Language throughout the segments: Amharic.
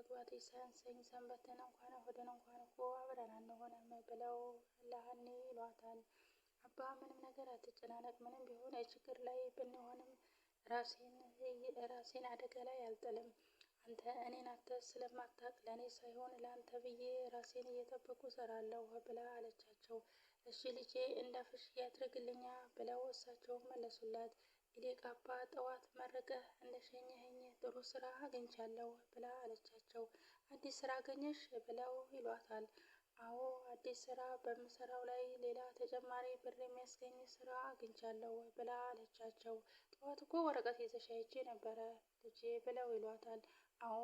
መግባቴ ሳያንሰኝ ሰንበትን እንኳን እሁድን እንኳን እኮ አብረን አንሆንም ብለው ለሀኒ ይሏታል። አባ ምንም ነገር አትጨናነቅ፣ ምንም ቢሆን ችግር ላይ ብንሆንም ራሴን አደጋ ላይ አልጥልም። አንተ እኔን አጥተህ ስለማታውቅ ለእኔ ሳይሆን ለአንተ ብዬ ራሴን እየጠበቁ እሰራለሁ ብላ አለቻቸው። እሺ ልጄ እንዳፍሽ ያድርግልኛ ብለው እሳቸውም መለሱላት። ይልቅ አባ ጠዋት መርቀህ እንደሸኘኸኝ ጥሩ ስራ አግኝቻለሁ ብላ አለቻቸው። አዲስ ስራ አገኘሽ ብለው ይሏታል። አዎ አዲስ ስራ በምሰራው ላይ ሌላ ተጨማሪ ብር የሚያስገኝ ስራ አግኝቻለሁ ብላ አለቻቸው። ጠዋት እኮ ወረቀት ይዘሽ አይቼ ነበረ ልጄ ብለው ይሏታል። አዎ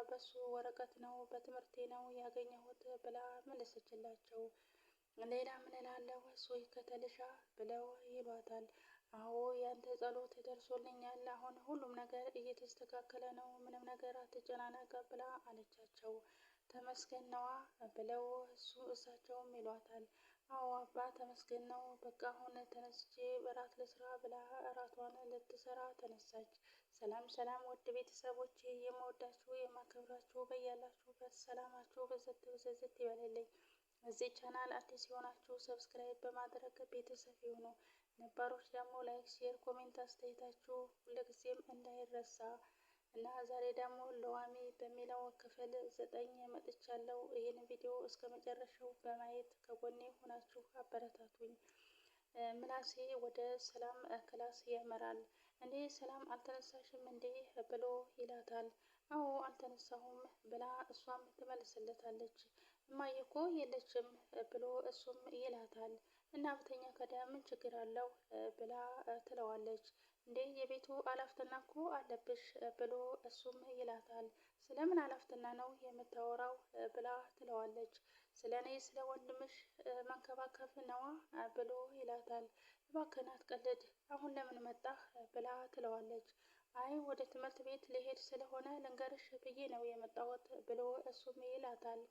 በሱ ወረቀት ነው በትምህርቴ ነው ያገኘሁት ብላ መለሰችላቸው። ሌላ ምን እላለሁ እሱ ይከተልሻ ብለው ይሏታል። አዎ ያንተ ጸሎት ደርሶልኛል፣ አሁን ሁሉም ነገር እየተስተካከለ ነው፣ ምንም ነገር አትጨናነቅ ብላ አለቻቸው። ተመስገን ነዋ ብለው እሳቸውም ይሏታል። አዎ አባ ተመስገን ነው፣ በቃ አሁን ተነስቼ እራት ልስራ ብላ እራቷን ልትሰራ ተነሳች። ሰላም ሰላም ውድ ቤተሰቦቼ፣ የምወዳችሁ የማከብራችሁ በያላችሁበት ሰላማችሁ ብዝት ብዝዝት ይበልልኝ። እዚህ ቻናል አዲስ የሆናችሁ ሰብስክራይብ በማድረግ ቤተሰብ ይሁኑ። ነባሮች ደግሞ ላይክ፣ ሼር፣ ኮሜንት አስተያየታችሁ ሁልጊዜም እንዳይረሳ እና ዛሬ ደግሞ ሉዋሜ በሚለው ክፍል 9 መጥቻለሁ። ይህን ቪዲዮ እስከ መጨረሻው በማየት ከጎኔ ሆናችሁ አበረታቱኝ። ምናሴ ወደ ሰላም ክላስ ያመራል። እንዴ ሰላም አልተነሳሽም እንዴ ብሎ ይላታል። አዎ አልተነሳሁም ብላ እሷም ትመልስለታለች። እማዬ እኮ የለችም ብሎ እሱም ይላታል። እና ብተኛ ከዳ ምን ችግር አለው ብላ ትለዋለች። እንዴ የቤቱ አላፍትና እኮ አለብሽ ብሎ እሱም ይላታል። ስለምን አላፍትና ነው የምታወራው ብላ ትለዋለች። ስለ እኔ ስለ ወንድምሽ መንከባከብ ነዋ ብሎ ይላታል። እባክህን አትቀልድ፣ አሁን ለምን መጣህ ብላ ትለዋለች። አይ ወደ ትምህርት ቤት ልሄድ ስለሆነ ልንገርሽ ብዬ ነው የመጣሁት ብሎ እሱም ይላታል።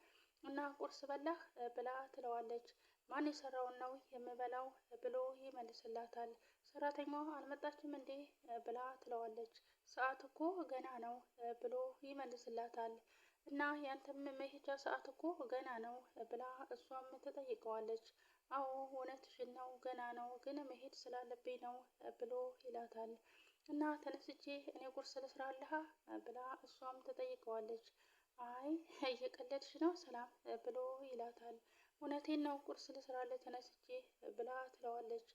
እና ቁርስ በላህ ብላ ትለዋለች። ማን የሰራውን ነው የምበላው ብሎ ይመልስላታል። ሰራተኛዋ አልመጣችም እንዴ ብላ ትለዋለች። ሰዓት እኮ ገና ነው ብሎ ይመልስላታል። እና ያንተም መሄጃ ሰዓት እኮ ገና ነው ብላ እሷም ትጠይቀዋለች። አዎ እውነትሽን ነው ገና ነው፣ ግን መሄድ ስላለብኝ ነው ብሎ ይላታል። እና ተነስቼ እኔ ቁርስ ልስራልሃ ብላ እሷም ትጠይቀዋለች። አይ እየቀለድሽ ነው ሰላም ብሎ ይላታል። እውነቴን ነው ቁርስ ልስራልህ ተነስቼ ብላ ትለዋለች።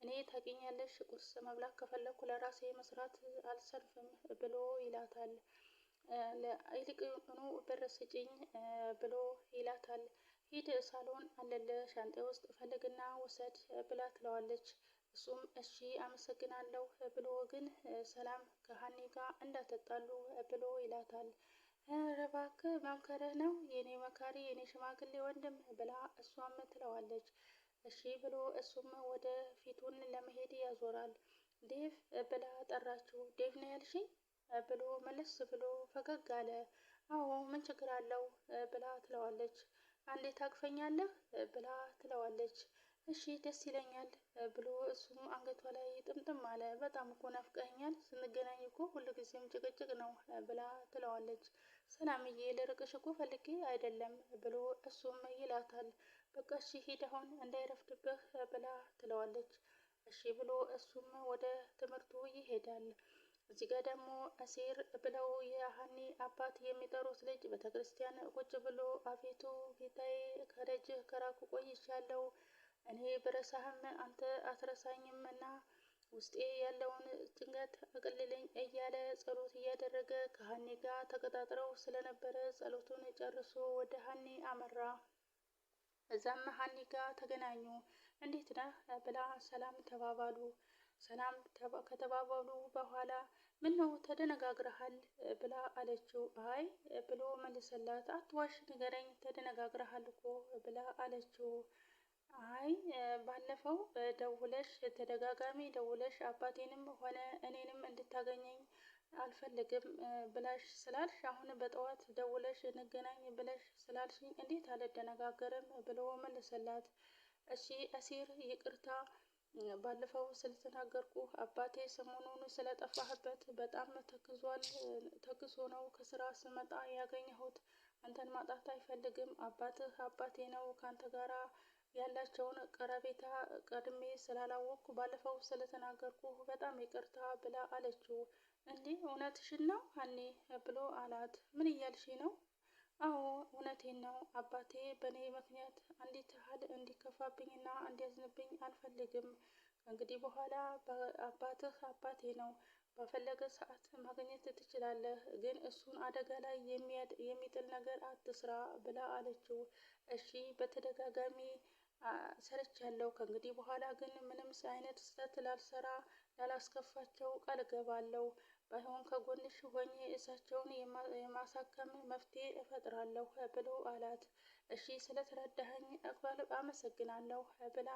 እኔ ታውቂኛለሽ ቁርስ መብላት ከፈለኩ ለራሴ መስራት አልሰንፍም ብሎ ይላታል። ይልቁኑ ብር ስጪኝ ብሎ ይላታል። ሂድ ሳሎን አለለ ሻንጤ ውስጥ ፈልግና ውሰድ ብላ ትለዋለች። እሱም እሺ አመሰግናለሁ ብሎ ግን ሰላም ከሀኒ ጋር እንዳትጣሉ ብሎ ይላታል። ኧረ እባክህ መምከርህ ነው የኔ መካሪ የኔ ሽማግሌ ወንድም ብላ እሷም ትለዋለች። እሺ ብሎ እሱም ወደ ፊቱን ለመሄድ ያዞራል። ዴቭ ብላ ጠራችው። ዴቭ ነው ያልሽኝ ብሎ መለስ ብሎ ፈገግ አለ። አዎ ምን ችግር አለው ብላ ትለዋለች። አንዴ ታቅፈኛለህ ብላ ትለዋለች። እሺ ደስ ይለኛል ብሎ እሱም አንገቷ ላይ ጥምጥም አለ። በጣም እኮ ናፍቀኸኛል፣ ስንገናኝ እኮ ሁልጊዜም ጭቅጭቅ ነው ብላ ትለዋለች። ሰላምዬ ልርቅሽ እኮ ፈልጌ አይደለም ብሎ እሱም ይላታል። በቃ እሺ ሂድ አሁን እንዳይረፍድብህ ብላ ትለዋለች። እሺ ብሎ እሱም ወደ ትምህርቱ ይሄዳል። እዚህ ጋር ደግሞ አሴር ብለው የሀኒ አባት የሚጠሩት ልጅ ቤተክርስቲያን ቁጭ ብሎ አቤቱ ጌታዬ ከደጅህ ከራኩ ቆይቻለሁ፣ እኔ ብረሳህም አንተ አትረሳኝም እና ውስጤ ያለውን ጭንቀት አቅልልኝ እያለ ጸሎት እያደረገ ከሀኒ ጋር ተቀጣጥረው ስለነበረ ጸሎቱን ጨርሶ ወደ ሀኒ አመራ። እዛም ሀኒ ጋር ተገናኙ። እንዴት ነህ ብላ ሰላም ተባባሉ። ሰላም ከተባባሉ በኋላ ምን ነው ተደነጋግረሃል ብላ አለችው። አይ ብሎ መለሰላት። አትዋሽ ንገረኝ ተደነጋግረሃል እኮ ብላ አለችው። አይ ባለፈው ደውለሽ ተደጋጋሚ ደውለሽ አባቴንም ሆነ እኔንም እንድታገኘኝ አልፈልግም ብላሽ ስላልሽ አሁን በጠዋት ደውለሽ እንገናኝ ብለሽ ስላልሽኝ እንዴት አልደነጋገርም ብሎ መለሰላት። እሺ አሲር ይቅርታ ባለፈው ስለተናገርኩ አባቴ ሰሞኑን ስለጠፋህበት በጣም ተክዞ ነው ከስራ ስመጣ ያገኘሁት። አንተን ማጣት አይፈልግም። አባትህ አባቴ ነው። ካንተ ጋራ ያላቸውን ቀረቤታ ቀድሜ ስላላወቅኩ ባለፈው ስለተናገርኩ በጣም ይቅርታ ብላ አለችው። እንዲህ እውነትሽን ነው ሀኒ ብሎ አላት። ምን እያልሽ ነው? አዎ እውነቴን ነው። አባቴ በእኔ ምክንያት አንዲት ያህል እንዲከፋብኝና እንዲያዝንብኝ አልፈልግም። ከእንግዲህ በኋላ አባትህ አባቴ ነው። በፈለገ ሰዓት ማግኘት ትችላለህ፣ ግን እሱን አደጋ ላይ የሚጥል ነገር አትስራ ብላ አለችው። እሺ በተደጋጋሚ ሰርቻለሁ። ከእንግዲህ በኋላ ግን ምንም አይነት ስህተት ላላስከፋቸው ቃል እገባለሁ። ባይሆን ከጎንሽ ሆኜ እሳቸውን የማሳከም መፍትሄ እፈጥራለሁ ብሎ አላት። እሺ ስለተረዳኸኝ አመሰግናለሁ ብላ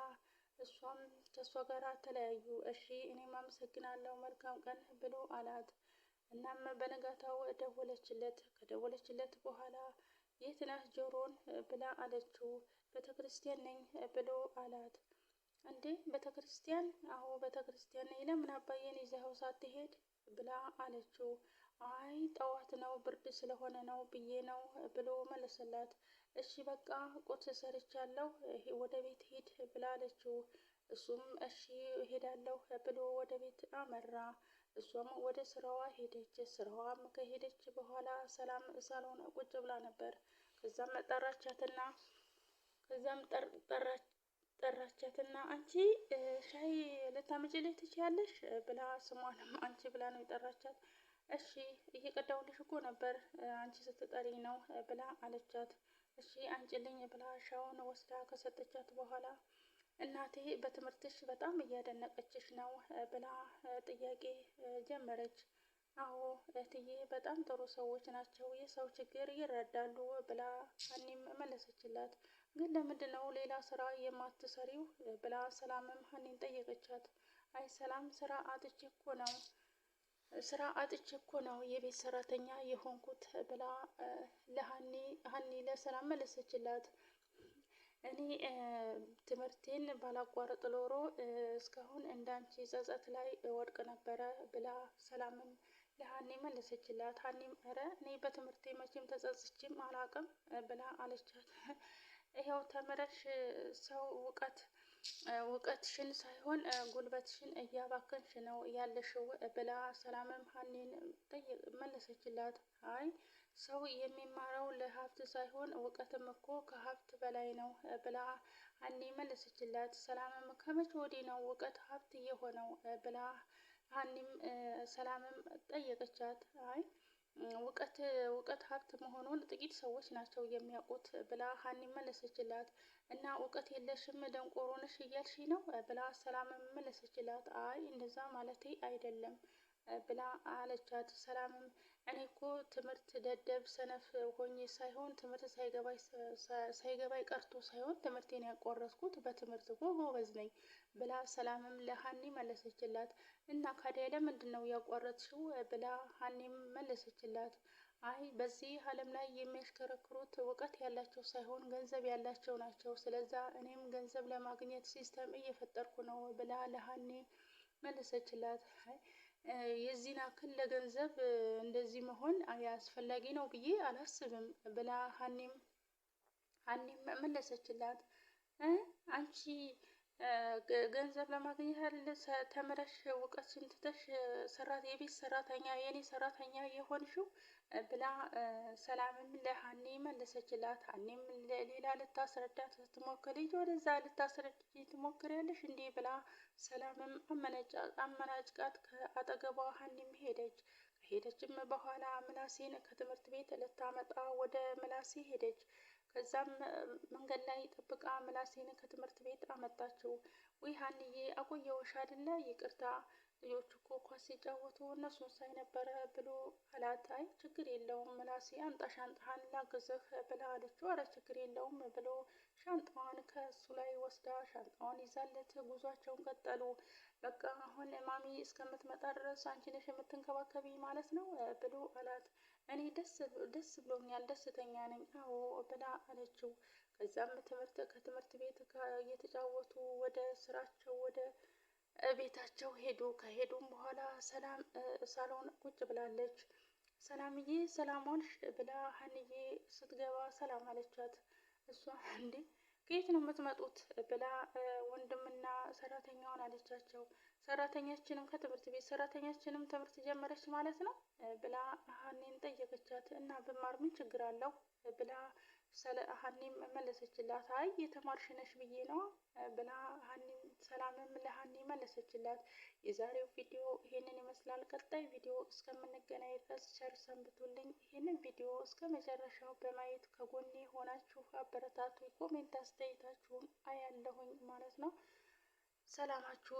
እሷም ከእሷ ጋር ተለያዩ። እሺ እኔም አመሰግናለሁ መልካም ቀን ብሎ አላት። እናም በነጋታው ደወለችለት። ከደወለችለት በኋላ የት ነህ ጆሮን ብላ አለችው። ቤተ ክርስቲያን ነኝ ብሎ አላት። እንዴ ቤተ ክርስቲያን? አዎ ቤተ ክርስቲያን ነኝ። ለምን አባዬን ይዘኸው ሳትሄድ ብላ አለችው። አይ ጠዋት ነው ብርድ ስለሆነ ነው ብዬ ነው ብሎ መለሰላት። እሺ በቃ ቁርስ ሰርቻለሁ ወደ ቤት ሂድ ብላ አለችው። እሱም እሺ ሄዳለሁ ብሎ ወደ ቤት አመራ። እሷም ወደ ስራዋ ሄደች። ስራዋም ከሄደች በኋላ ሰላም ሳሎን ቁጭ ብላ ነበር። ከዛም ጠራቻትና አንቺ ሻይ ልታመጪልኝ ትችያለሽ ብላ ስሟንም አንቺ ብላ ነው የጠራቻት። እሺ እየቀዳሁልሽ እኮ ነበር አንቺ ስትጠሪኝ ነው ብላ አለቻት። እሺ አንጭልኝ ብላ ሻውን ወስዳ ከሰጠቻት በኋላ እናቴ በትምህርትሽ በጣም እያደነቀችሽ ነው ብላ ጥያቄ ጀመረች። አዎ እህትዬ በጣም ጥሩ ሰዎች ናቸው፣ የሰው ችግር ይረዳሉ ብላ ሀኒም መለሰችላት። ግን ለምንድን ነው ሌላ ስራ የማትሰሪው ብላ ሰላምም ሀኒን ጠየቀቻት። አይ ሰላም ስራ አጥቼ እኮ ነው የቤት ሰራተኛ የሆንኩት ብላ ሀኒ ለሰላም መለሰችላት። እኔ ትምህርቴን ባላቋርጥ ኖሮ እስካሁን እንዳንቺ ጸጸት ላይ ወድቅ ነበረ ብላ ሰላምም ለሀኒ መለሰችላት። ሀኒም ኧረ እኔ በትምህርቴ መቼም ተጸጽቼም አላቅም ብላ አለቻት። ይኸው ተምረሽ ሰው እውቀትሽን ሳይሆን ጉልበትሽን እያባከንሽ ነው ያለሽው ብላ ሰላምም ሀኒን መለሰችላት። አይ ሰው የሚማረው ለሀብት ሳይሆን እውቀትም እኮ ከሀብት በላይ ነው ብላ ሀኒ መለሰችላት። ሰላምም ከመቼ ወዲህ ነው እውቀት ሀብት የሆነው ብላ ሀኒም ሰላምም ጠየቀቻት። አይ እውቀት ሀብት መሆኑን ጥቂት ሰዎች ናቸው የሚያውቁት ብላ ሀኒ መለሰችላት። እና እውቀት የለሽም ደንቆሮ ነሽ እያልሽ ነው ብላ ሰላምም መለሰችላት። አይ እንደዛ ማለቴ አይደለም ብላ አለቻት። ሰላምም እኔ እኮ ትምህርት ደደብ ሰነፍ ሆኜ ሳይሆን ትምህርት ሳይገባኝ ቀርቶ ሳይሆን ትምህርቴን ያቋረጥኩት በትምህርት እኮ ጎበዝ ነኝ ብላ ሰላምም ለሀኒ መለሰችላት። እና ካዲያ ለምንድን ነው ያቋረጥሽው ብላ ሀኒም መለሰችላት። አይ በዚህ ዓለም ላይ የሚያሽከረክሩት እውቀት ያላቸው ሳይሆን ገንዘብ ያላቸው ናቸው። ስለዛ እኔም ገንዘብ ለማግኘት ሲስተም እየፈጠርኩ ነው ብላ ለሀኒ መለሰችላት። የዚህን ያክል ለገንዘብ እንደዚህ መሆን አስፈላጊ ነው ብዬ አላስብም ብላ ሀኒም መለሰችላት። አንቺ ገንዘብ ለማግኘት ተምረሽ እውቀትሽን ትተሽ የቤት ሰራተኛ የኔ ሰራተኛ የሆንሽው ብላ ሰላምም ለሀኒ መለሰችላት። ሀኒም ሌላ ልታስረዳት ስትሞክር ወደዛ ልታስረዳኝ ትሞክሪያለሽ እንዴ ብላ ሰላምም አመናጭቃት ከአጠገቧ ሀኒም ሄደች። ከሄደችም በኋላ ምላሴን ከትምህርት ቤት ልታመጣ ወደ ምላሴ ሄደች። ከዛም መንገድ ላይ ጠብቃ ምላሴን ከትምህርት ቤት አመጣችው። ውይ ሀኒዬ አቆየሁሽ አይደለ? ይቅርታ ልጆቹ እኮ ኳስ ሲጫወቱ እነሱን ሳይ ነበረ ብሎ አላት። አይ ችግር የለውም ምላሴ አምጣ ሻንጣህን ላግዝህ ብላ አለችው። ኧረ ችግር የለውም ብሎ ሻንጣዋን ከሱ ላይ ወስዳ ሻንጣዋን ይዛለት ጉዟቸውን ቀጠሉ። በቃ አሁን ማሚ እስከምትመጣ ድረስ አንቺ ነሽ የምትንከባከቢ ማለት ነው ብሎ አላት። እኔ ደስ ብሎኛል፣ ደስተኛ ነኝ አዎ ብላ አለችው። ከዛም ከትምህርት ቤት እየተጫወቱ ወደ ስራቸው ወደ ቤታቸው ሄዱ። ከሄዱም በኋላ ሰላም ሳሎን ቁጭ ብላለች። ሰላምዬ ሰላም ዋልሽ ብላ ሀንዬ ስትገባ ሰላም አለቻት። እሷ እንዴ ከየት ነው የምትመጡት ብላ ወንድምና ሰራተኛውን አለቻቸው። ሰራተኛችንም ከትምህርት ቤት ሰራተኛችንም ትምህርት ጀመረች ማለት ነው ብላ ሀኒን ጠየቀቻት። እና ብማር ምን ችግር አለው ብላ ሀኒም መለሰችላት። አይ የተማርሽ ነሽ ብዬ ነው ብላ ሰላምም ለሀኒ መለሰችላት። የዛሬው ቪዲዮ ይሄንን ይመስላል። ቀጣይ ቪዲዮ እስከምንገናኝ ድረስ ቸር ሰንብቱልኝ። ይህንን ቪዲዮ እስከ መጨረሻው በማየት ከጎኔ ሆናችሁ አበረታቱ። ኮሜንት አስተያየታችሁን አያለሁኝ ማለት ነው። ሰላማችሁ